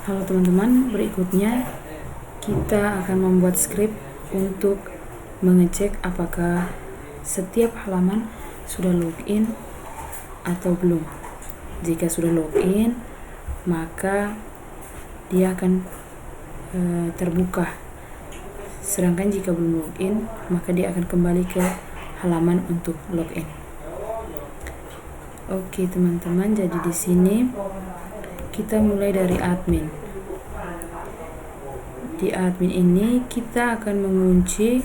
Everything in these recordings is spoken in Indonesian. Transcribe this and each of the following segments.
Halo teman-teman, berikutnya kita akan membuat script untuk mengecek apakah setiap halaman sudah login atau belum. Jika sudah login, maka dia akan terbuka. Sedangkan jika belum login, maka dia akan kembali ke halaman untuk login. Oke teman-teman, jadi di sini kita mulai dari admin. Di admin ini kita akan mengunci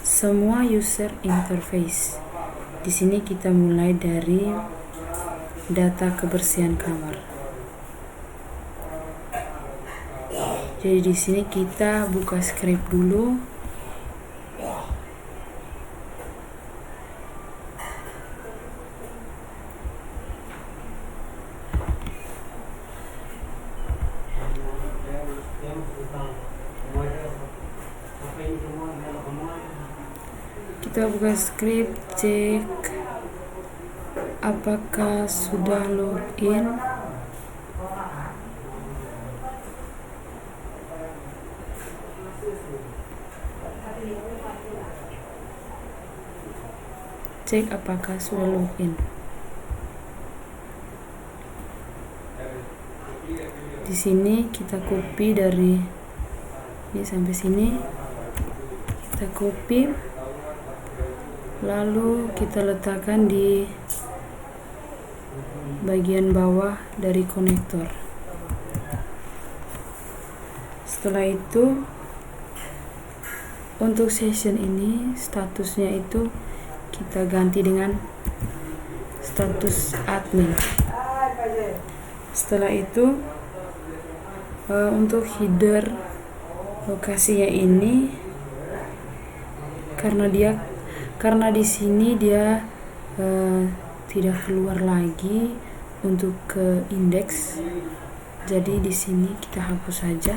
semua user interface. Di sini kita mulai dari data kebersihan kamar. Jadi di sini kita buka script dulu. Kita buka script, cek apakah sudah login. Cek apakah sudah login. Di sini kita copy dari ini sampai sini. Kita copy, lalu kita letakkan di bagian bawah dari konektor. Setelah itu, untuk session ini statusnya itu kita ganti dengan status admin. Setelah itu untuk header lokasinya ini karena di sini dia tidak keluar lagi untuk ke indeks, jadi di sini kita hapus saja.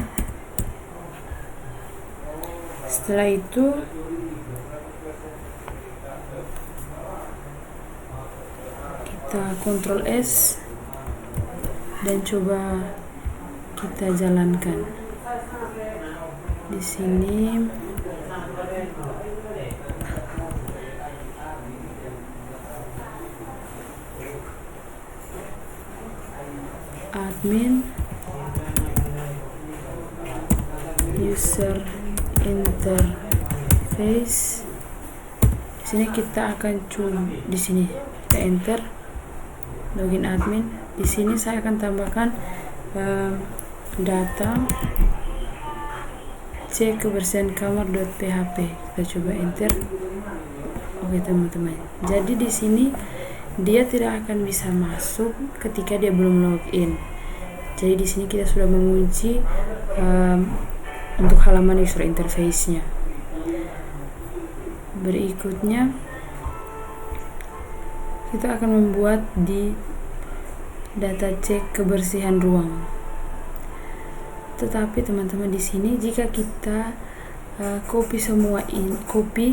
Setelah itu kita Ctrl S dan coba kita jalankan. Di sini admin user interface. Di sini kita akan di sini kita enter login admin. Di sini saya akan tambahkan data cek kebersihan kamar.php. Kita coba enter. Oke teman-teman, jadi di sini dia tidak akan bisa masuk ketika dia belum login. Jadi di sini kita sudah mengunci untuk halaman user interface-nya. Berikutnya kita akan membuat di data cek kebersihan ruang. Tetapi teman-teman, di sini jika kita copy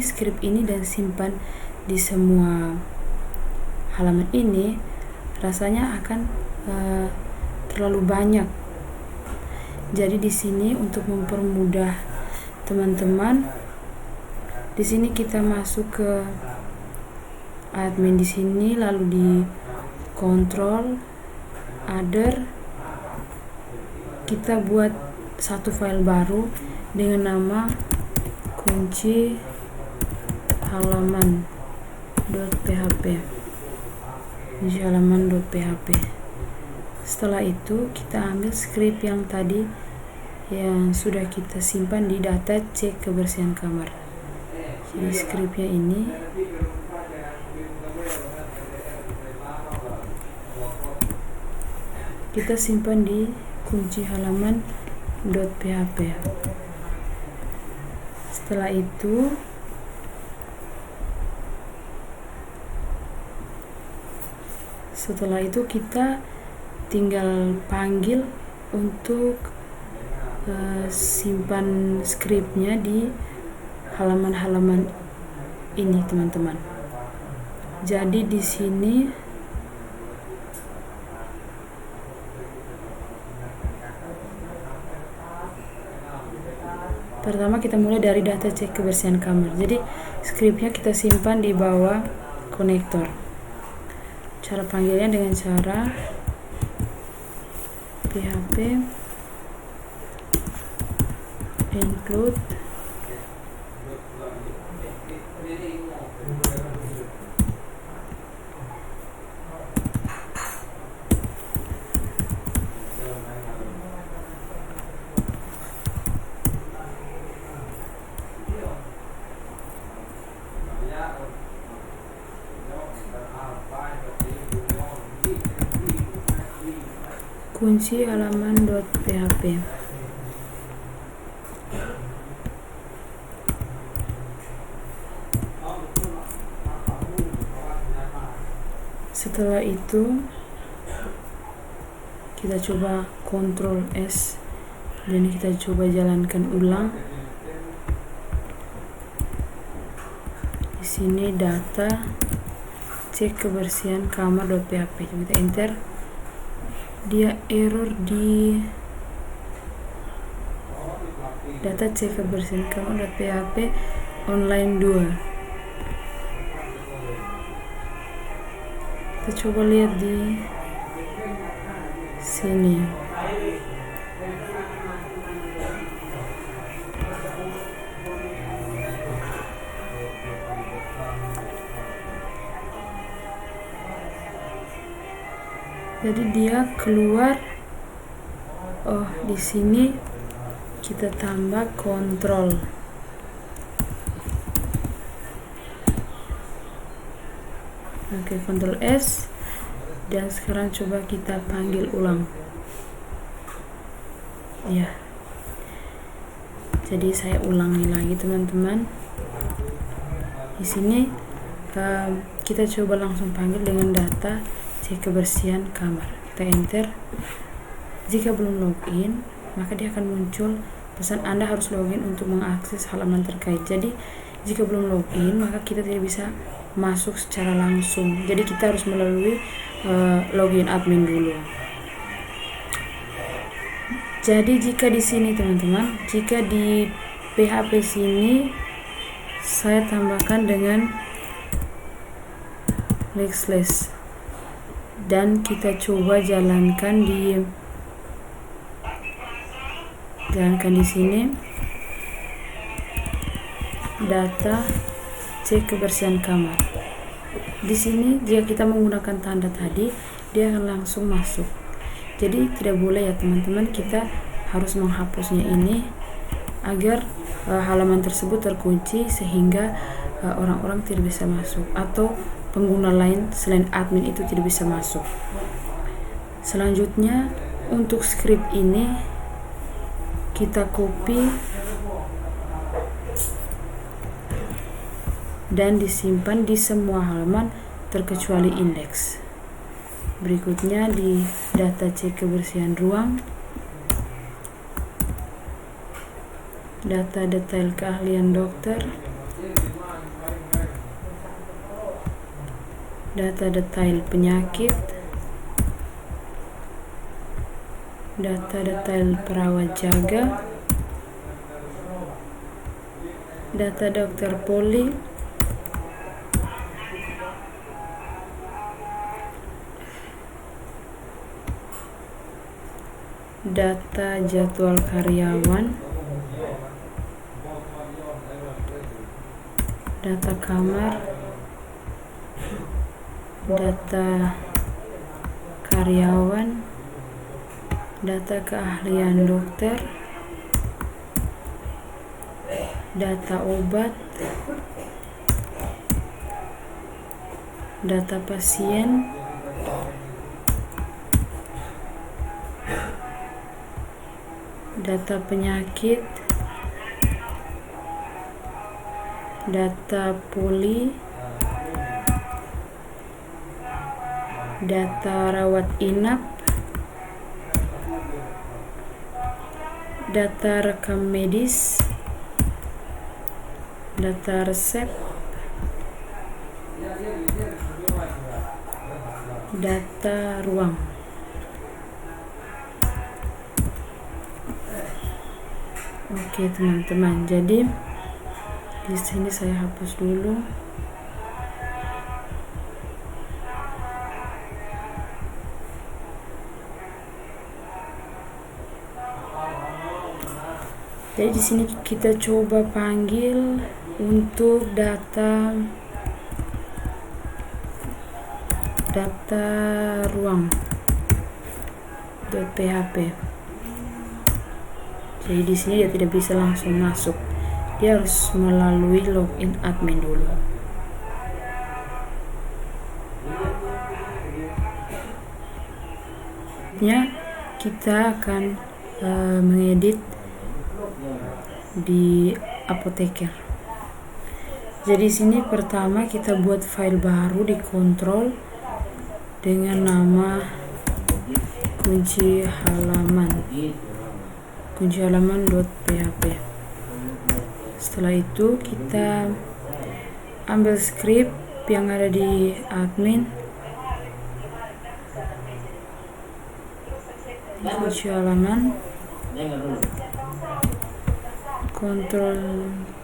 script ini dan simpan di semua halaman ini, rasanya akan terlalu banyak. Jadi di sini untuk mempermudah teman-teman, di sini kita masuk ke admin di sini, lalu di control other, kita buat satu file baru dengan nama kunci halaman.php. Setelah itu kita ambil script yang tadi yang sudah kita simpan di data cek kebersihan kamar. Jadi scriptnya ini kita simpan di kunci halaman.php. Setelah itu kita tinggal panggil untuk simpan scriptnya di halaman-halaman ini teman-teman. Jadi di sini Pertama kita mulai dari data cek kebersihan kamar. Jadi skripnya kita simpan di bawah konektor. Cara panggilnya dengan cara php include kunci halaman.php. Setelah itu kita coba Ctrl S dan kita coba jalankan ulang. Di sini data cek kebersihan kamar.php. Kita enter. Dia error di data cek kebersihan kamar.php online 2. Kita coba lihat di sini. Jadi dia keluar. Oh, di sini kita tambah kontrol. Oke, Ctrl S. Dan sekarang coba kita panggil ulang. Ya. Jadi saya ulangi lagi teman-teman. Di sini kita coba langsung panggil dengan data cek kebersihan kamar. Kita enter. Jika belum login, maka dia akan muncul pesan Anda harus login untuk mengakses halaman terkait. Jadi jika belum login, maka kita tidak bisa masuk secara langsung. Jadi kita harus melalui login admin dulu. Jadi jika di sini teman-teman, jika di PHP sini saya tambahkan dengan // dan kita coba jalankan di sini data cek kebersihan kamar. Di sini jika kita menggunakan tanda tadi, dia akan langsung masuk. Jadi tidak boleh ya teman-teman, kita harus menghapusnya ini agar halaman tersebut terkunci sehingga orang-orang tidak bisa masuk atau pengguna lain selain admin itu tidak bisa masuk. Selanjutnya untuk script ini kita copy dan disimpan di semua halaman terkecuali indeks. Berikutnya di data cek kebersihan ruang, data detail keahlian dokter, data detail penyakit, data detail perawat jaga, data dokter poli, data jadwal karyawan, data kamar, data karyawan, data keahlian dokter, data obat, data pasien, data penyakit, data poli, data rawat inap, data rekam medis, data resep, data ruang. Oke teman-teman, jadi di sini saya hapus dulu. Jadi di sini kita coba panggil untuk data ruang .php. Jadi di sini dia tidak bisa langsung masuk, dia harus melalui login admin dulu. Kita akan mengedit di Apotheker. Jadi sini pertama kita buat file baru di kontrol dengan nama kunci halaman.php. Setelah itu kita ambil script yang ada di admin, kunci halaman, Ctrl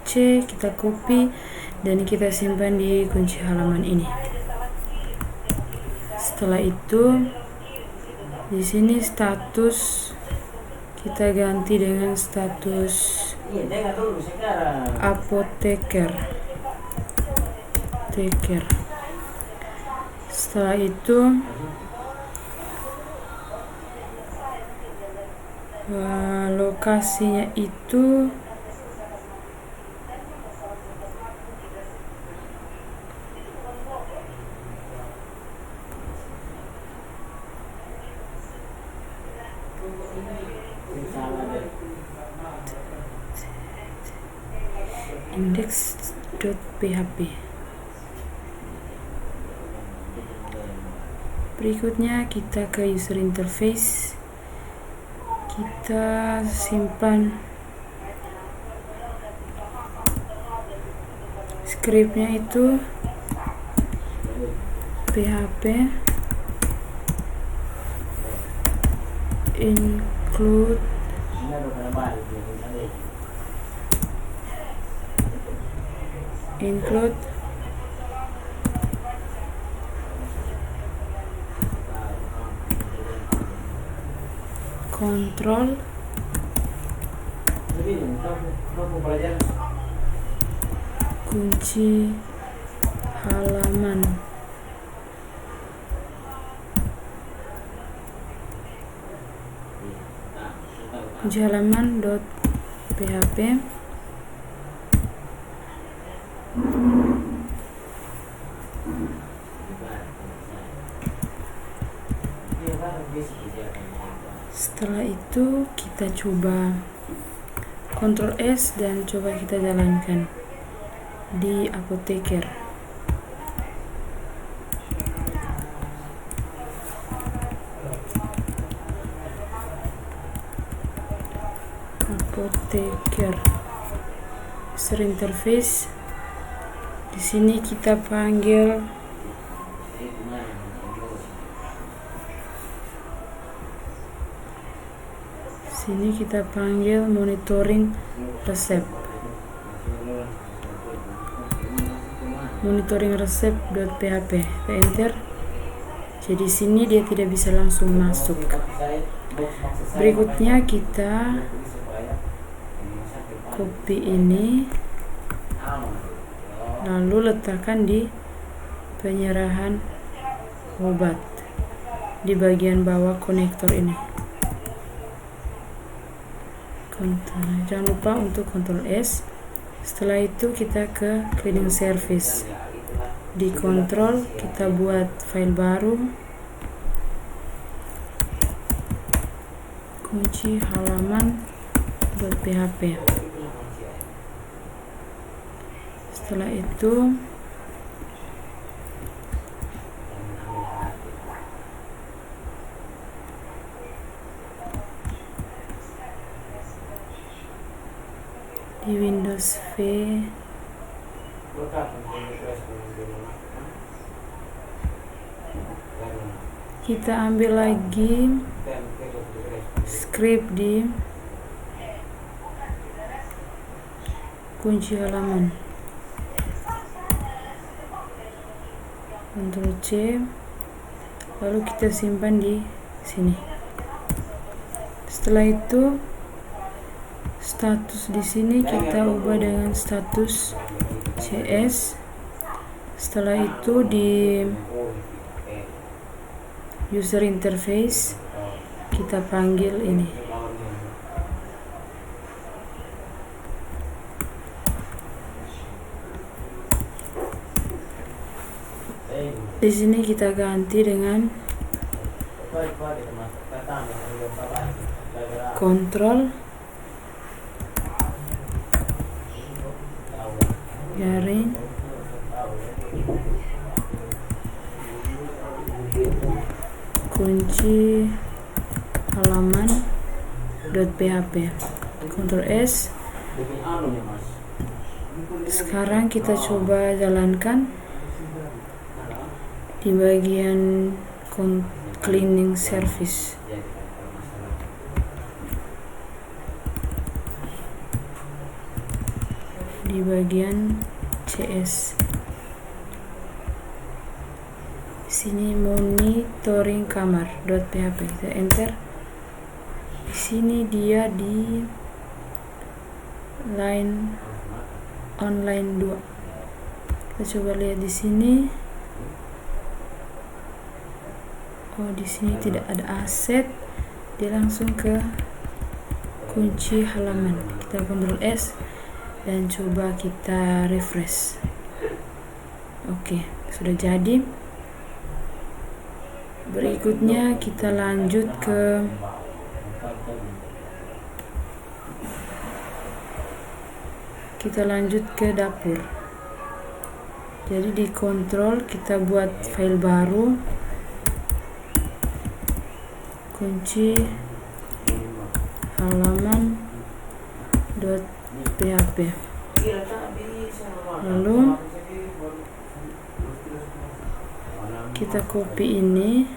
C, kita copy dan kita simpan di kunci halaman ini. Setelah itu di sini status kita ganti dengan status Apotheker. Setelah itu lokasinya itu index.php. Berikutnya kita ke user interface, kita simpan scriptnya itu php include kontrol kunci halaman. Kunci halaman.php. Setelah itu kita coba Ctrl S dan coba kita jalankan di Apotheker. User interface. Di sini kita panggil monitoring resep. Monitoring-resep.php. Kita enter. Jadi sini dia tidak bisa langsung masuk. Berikutnya kita copy ini lalu letakkan di penyerahan obat di bagian bawah konektor ini. Jangan lupa untuk Ctrl S. Setelah itu kita ke cleaning service. Di kontrol kita buat file baru, kunci halaman.php. Setelah itu di Windows V kita ambil lagi script di kunci halaman, Ctrl C, lalu kita simpan di sini. Setelah itu status di sini kita ubah dengan status CS. Setelah itu di user interface kita panggil ini. Di sini kita ganti dengan kontrol garing kunci halaman .php. Ctrl S. Sekarang kita coba jalankan di bagian cleaning service. Di bagian CS. Sini monitoring kamar .php. Kita enter. Di sini dia di line online 2. Kita coba lihat di sini. Oh, di sini tidak ada aset. Dia langsung ke kunci halaman. Kita Ctrl S dan coba kita refresh. Oke, sudah jadi. Berikutnya kita lanjut ke dapur. Jadi di kontrol kita buat file baru, kunci halaman .php. Lalu kita copy ini,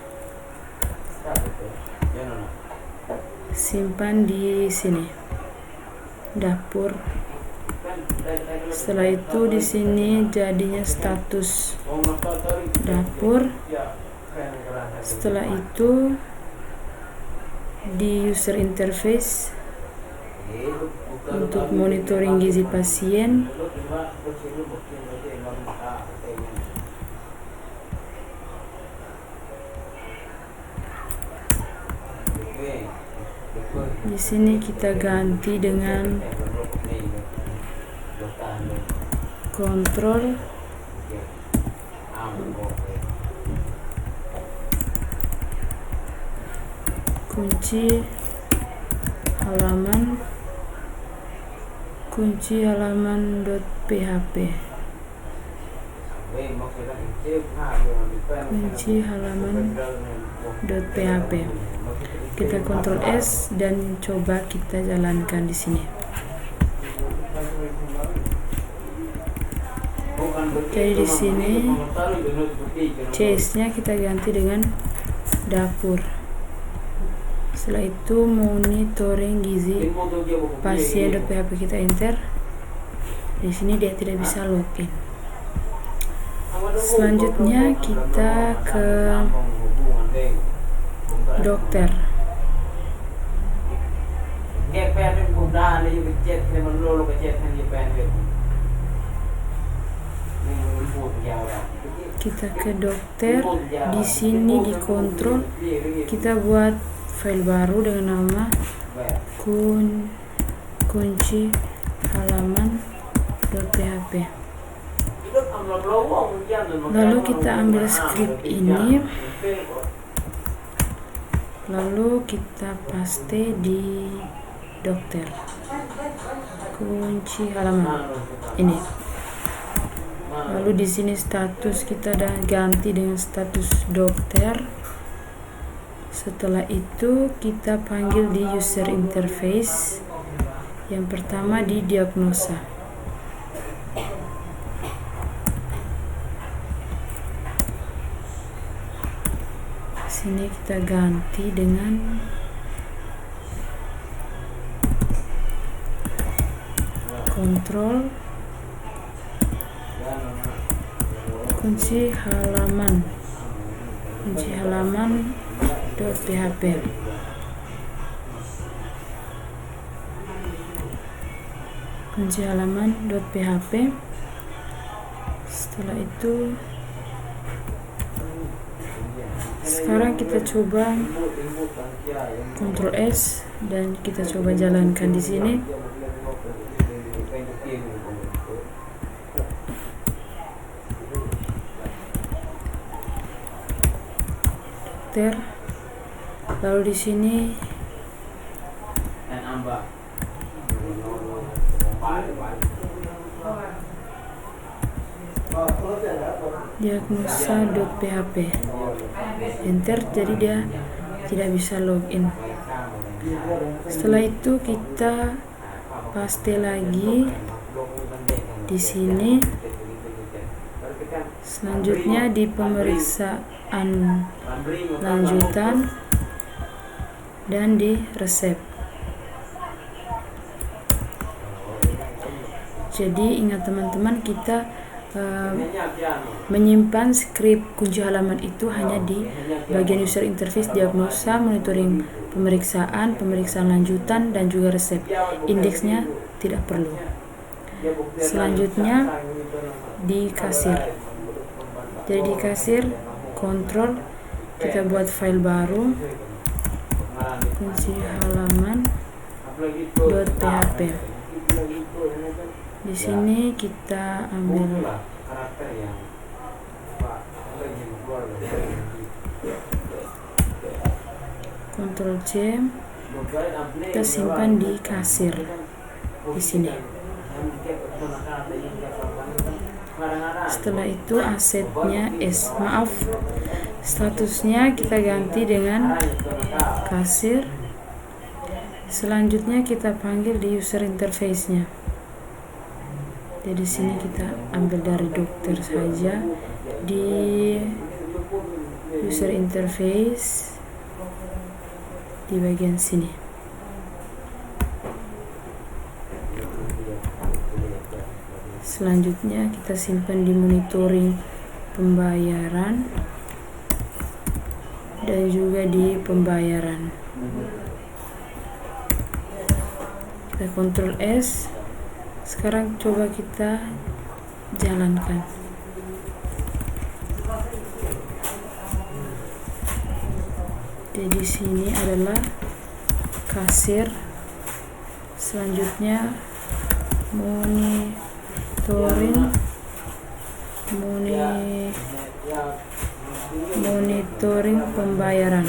simpan di sini dapur. Setelah itu di sini jadinya status dapur. Setelah itu di user interface untuk monitoring gizi pasien, di sini kita ganti dengan kontrol kunci halaman .php. Kunci halaman .php. Kita Ctrl S dan coba kita jalankan di sini. Jadi di sini CS-nya kita ganti dengan dapur. Setelah itu monitoring gizi pasien .php, kita enter. Di sini dia tidak bisa login. Selanjutnya kita ke dokter. Kita ke dokter. Di sini di kontrol kita buat file baru dengan nama kunci halaman .php. Lalu kita ambil script ini, lalu kita paste di dokter, kunci halaman ini. Lalu di sini status kita udah ganti dengan status dokter. Setelah itu kita panggil di user interface. Yang pertama di diagnosa. Sini kita ganti dengan kontrol kunci halaman .php. Kunci halaman.php. Setelah itu sekarang kita coba Ctrl S dan kita coba jalankan di sini. Lalu di sini diagnosa.php, enter, jadi dia tidak bisa login. Setelah itu kita paste lagi di sini. Selanjutnya di pemeriksaan lanjutan dan di resep. Jadi ingat teman-teman, kita menyimpan skrip kunci halaman itu hanya di bagian user interface, diagnosa, monitoring pemeriksaan lanjutan, dan juga resep. Indeksnya tidak perlu. Selanjutnya di kasir. Jadi di kasir, kontrol, kita buat file baru, kunci halaman.php. Di sini kita ambil Ctrl C, kita simpan di kasir di sini. Setelah itu asetnya statusnya kita ganti dengan kasir. Selanjutnya kita panggil di user interface-nya. Jadi di sini kita ambil dari dokter saja, di user interface di bagian sini. Selanjutnya kita simpan di monitoring pembayaran dan juga di pembayaran. Kita Ctrl S. Sekarang coba kita jalankan. Jadi sini adalah kasir. Selanjutnya monitoring pembayaran.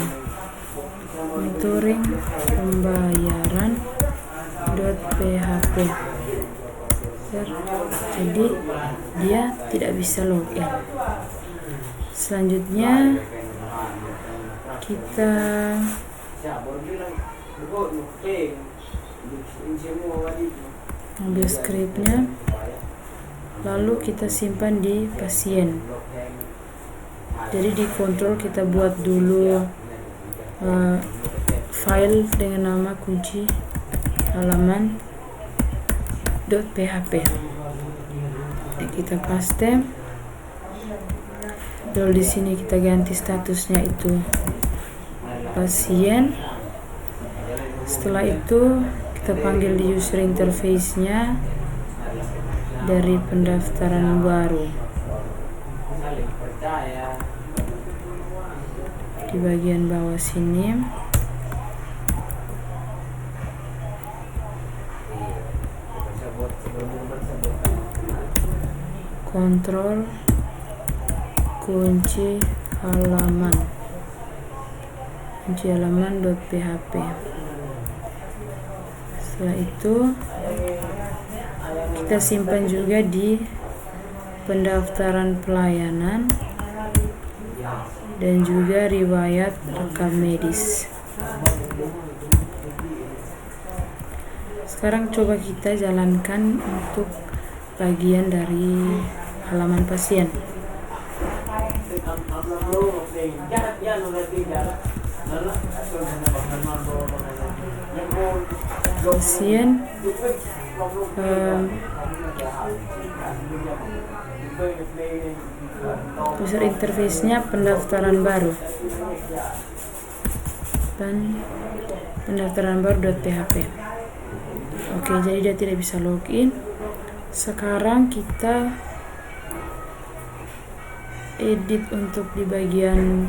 .php. Jadi dia tidak bisa login. Selanjutnya kita ambil skripnya, lalu kita simpan di pasien. Jadi di kontrol kita buat dulu file dengan nama kunci halaman.php. Kita paste. Lalu di sini kita ganti statusnya itu pasien. Setelah itu kita panggil di user interface-nya dari pendaftaran baru. Di bagian bawah sini kontrol kunci halaman.php. Setelah itu kita simpan juga di pendaftaran pelayanan dan juga riwayat rekam medis. Sekarang coba kita jalankan untuk bagian dari halaman pasien. pasien, user interface-nya pendaftaran baru dan pendaftaran baru.php. Oke, jadi dia tidak bisa login. Sekarang kita edit untuk di bagian,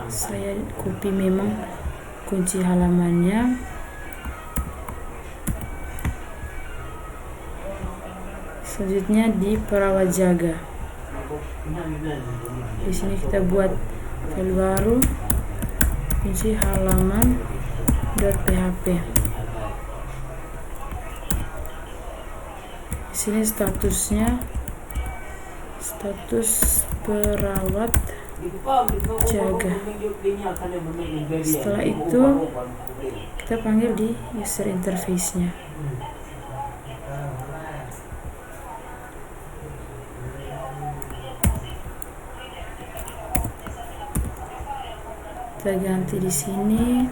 saya copy memang kunci halamannya. Selanjutnya di perawat jaga. Di sini kita buat file baru, kunci halaman.php. Di sini statusnya status perawat jaga. Setelah itu kita panggil di user interface-nya. Kita ganti di sini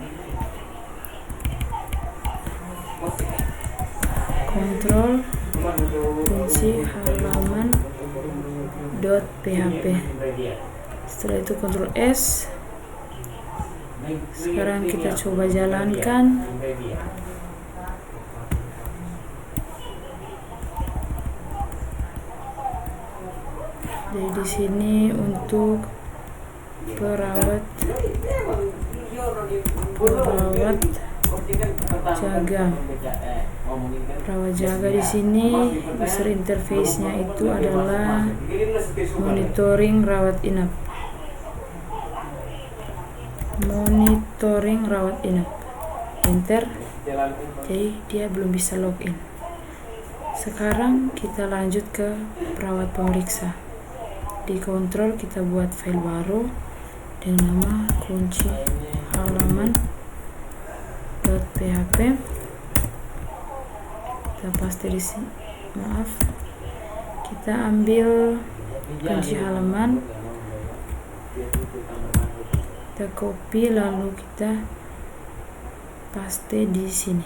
kontrol kunci halaman.php. Setelah itu Ctrl S. Sekarang kita coba jalankan. Jadi di sini untuk perawat jaga. Perawat jaga di sini user interface-nya itu adalah monitoring rawat inap. Monitoring rawat inap. Enter. Jadi dia belum bisa login. Sekarang kita lanjut ke perawat pemeriksa. Di kontrol kita buat file baru dengan nama kunci halaman.php. Kita paste di sini. Maaf. Kita ambil kunci halaman. Kita copy lalu kita paste di sini.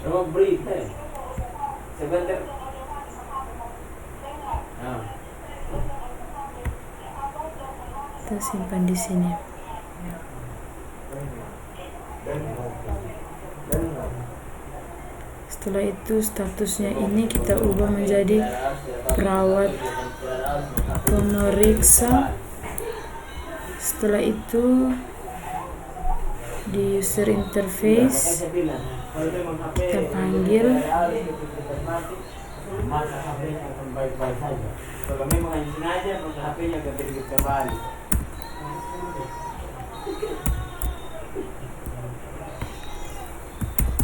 Kita simpan di sini. Setelah itu statusnya ini kita ubah menjadi perawat pemeriksa. Setelah itu di user interface kita panggil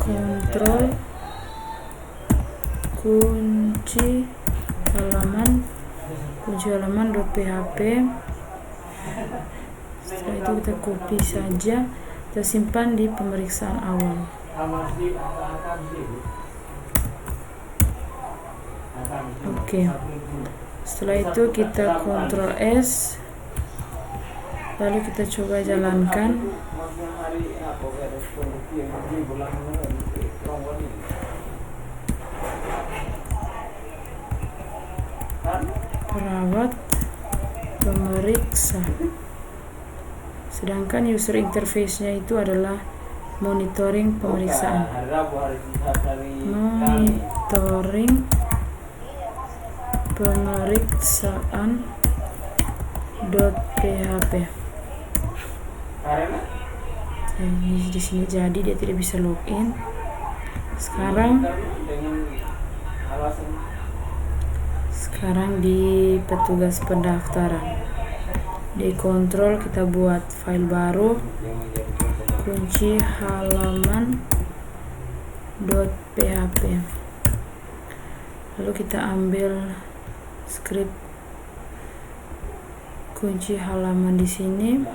kontrol kunci halaman.php. Setelah itu kita copy saja, kita simpan di pemeriksaan awal. Oke. Setelah itu kita Ctrl S, lalu kita coba jalankan. Perawat pemeriksa. Sedangkan user interface-nya itu adalah monitoring pemeriksaan. Monitoring pemeriksaan.php. Jadi di sini jadi dia tidak bisa login. Sekarang di petugas pendaftaran. Di kontrol kita buat file baru, kunci halaman.php. Lalu kita ambil script kunci halaman di sini.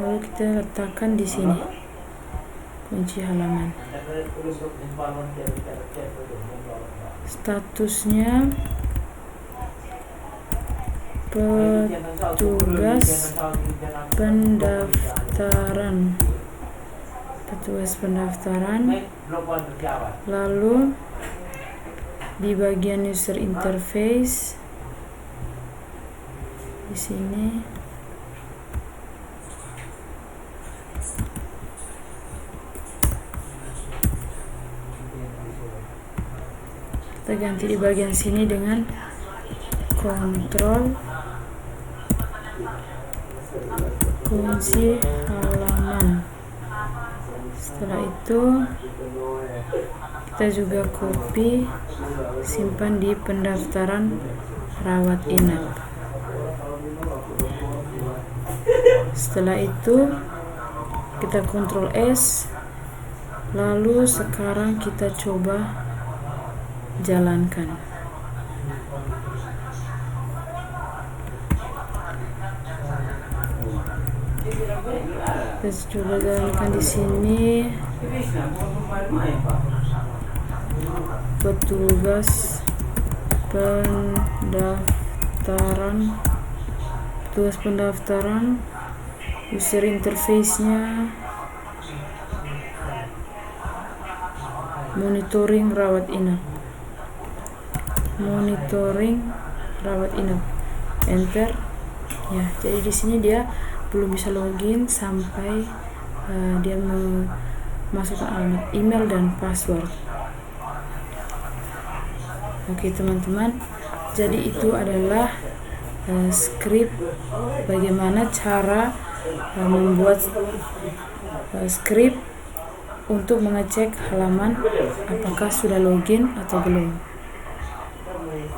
Lalu kita letakkan di sini kunci halaman. Statusnya petugas pendaftaran, lalu di bagian user interface di sini kita ganti di bagian sini dengan kontrol kunci halaman. Setelah itu kita juga copy, simpan di pendaftaran rawat inap. Setelah itu kita Ctrl S, lalu sekarang kita coba jalankan. Kita coba jalankan di sini. Petugas pendaftaran, user interface-nya, monitoring rawat inap, enter. Ya, jadi di sini dia belum bisa login sampai dia memasukkan alamat email dan password. Oke teman-teman, jadi itu adalah script bagaimana cara membuat script untuk mengecek halaman apakah sudah login atau belum.